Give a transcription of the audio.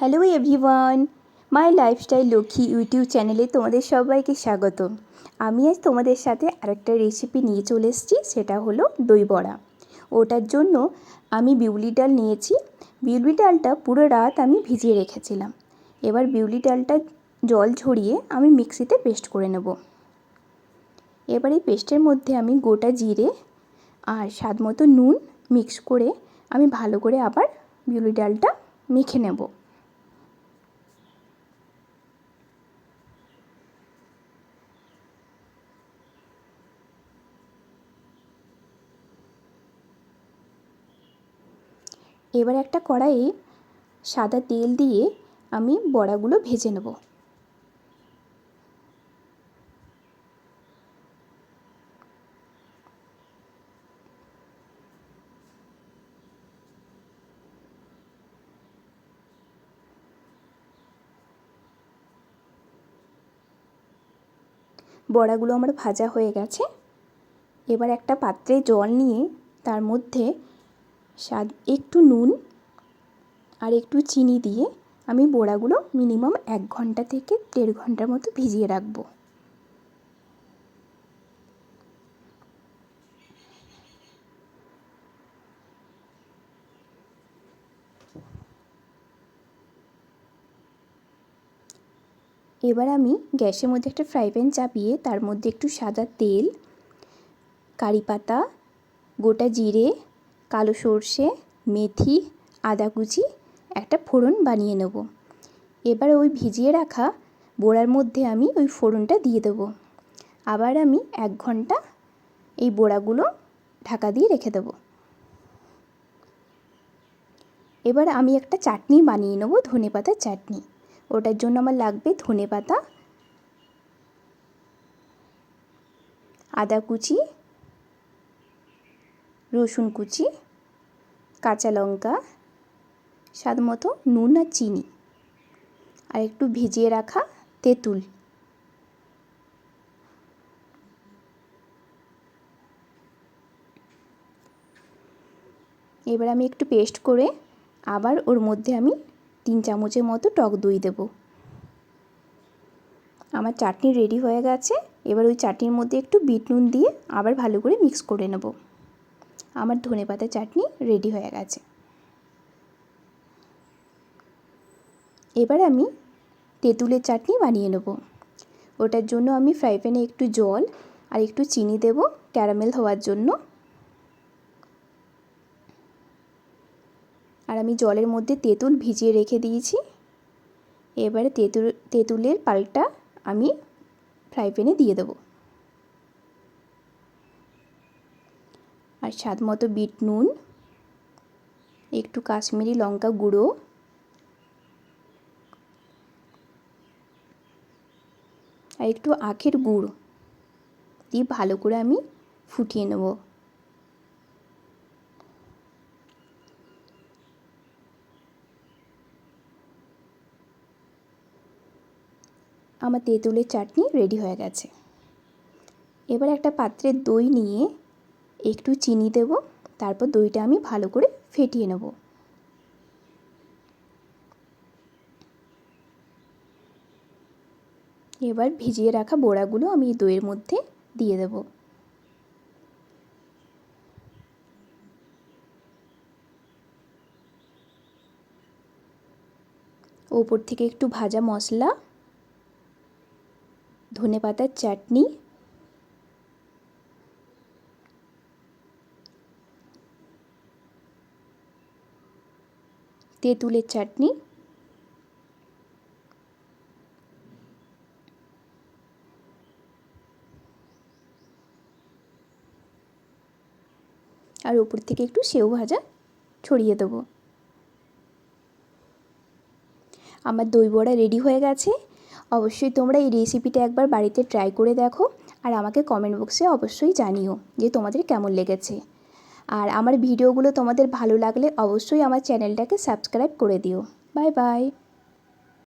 Hello everyone, মাই lifestyle Lakshmi YouTube চ্যানেলে তোমাদের সবাইকে স্বাগত। আমি আজ তোমাদের সাথে আরেকটা রেসিপি নিয়ে চলে এসেছি, সেটা হলো দই বড়া। ওটার জন্য আমি বিউলি ডাল নিয়েছি। বিউলি ডালটা পুরো রাত আমি ভিজিয়ে রেখেছিলাম। এবার বিউলি ডালটা জল ঝরিয়ে আমি মিক্সিতে পেস্ট করে নেব। এবার এই পেস্টের মধ্যে আমি গোটা জিরে আর স্বাদ মতো নুন মিক্স করে আমি ভালো করে আবার বিউলি ডালটা মেখে নেব। এবার একটা কড়াইয়ে সাদা তেল দিয়ে আমি বড়াগুলো ভেজে নেব। বড়াগুলো আমার ভাজা হয়ে গেছে। এবার একটা পাত্রে জল নিয়ে তার মধ্যে একটু নুন আর একটু চিনি দিয়ে আমি বড়াগুলো মিনিমাম 1 ঘন্টা থেকে 1.5 ঘন্টার মতো ভিজিয়ে রাখবো। এবার আমি গ্যাসের মধ্যে একটা ফ্রাই প্যান চাপিয়ে তার মধ্যে একটু সাদা তেল, কারি পাতা, গোটা জিরে, কালো সর্ষে, মেথি, আদা কুচি একটা ফোড়ন বানিয়ে নেব। এবার ওই ভিজিয়ে রাখা বড়ার মধ্যে আমি ওই ফোড়নটা দিয়ে দেবো। আবার আমি 1 ঘন্টা এই বড়াগুলো ঢাকা দিয়ে রেখে দেবো। এবার আমি একটা চাটনি বানিয়ে নেব, ধনেপাতার চাটনি। ওটার জন্য আমার লাগবে ধনেপাতা, আদা কুচি, রসুন কুচি, কাঁচা লঙ্কা, স্বাদ মতো নুন আর চিনি, আর একটু ভিজিয়ে রাখা তেঁতুল। এবার আমি একটু পেস্ট করে আবার ওর মধ্যে আমি 3 চামচের মতো টক দই দেব। আমার চাটনি রেডি হয়ে গেছে। এবার ওই চাটনির মধ্যে একটু বিট নুন দিয়ে আবার ভালো করে মিক্স করে নেব। আমার ধনেপাতার চাটনি রেডি হয়ে গেছে। এবার আমি তেঁতুলের চাটনি বানিয়ে নেব। ওটার জন্য আমি ফ্রাই প্যানে একটু জল আর একটু চিনি দেব ক্যারামেল হওয়ার জন্য। আর আমি জলের মধ্যে তেঁতুল ভিজিয়ে রেখে দিয়েছি। এবারে তেঁতুলের পাল্পটা আমি ফ্রাই প্যানে দিয়ে দেব। আর স্বাদ মতো বিট নুন, একটু কাশ্মীরি লঙ্কা গুঁড়ো, আর একটু আখের গুড় দিয়ে ভালো করে আমি ফুটিয়ে নেব। আমার তেঁতুলের চাটনি রেডি হয়ে গেছে। এবার একটা পাত্রে দই নিয়ে একটু চিনি দেব, তারপর দইটা আমি ভালো করে ফেটিয়ে নেব। এবার ভিজিয়ে রাখা বড়াগুলো আমি দইয়ের মধ্যে দিয়ে দেব। ওপর থেকে একটু ভাজা মশলা, ধনেপাতার চাটনি, তেঁতুলের চাটনি, আর ওপর থেকে একটু সেও ভাজা ছড়িয়ে দেবো। আমার দই বড়া রেডি হয়ে গেছে। অবশ্যই তোমরা এই রেসিপিটা একবার বাড়িতে ট্রাই করে দেখো আর আমাকে কমেন্ট বক্সে অবশ্যই জানিও যে তোমাদের কেমন লেগেছে। আর আমার ভিডিওগুলো তোমাদের ভালো লাগলে অবশ্যই আমার চ্যানেলটাকে সাবস্ক্রাইব করে দিও। Bye bye.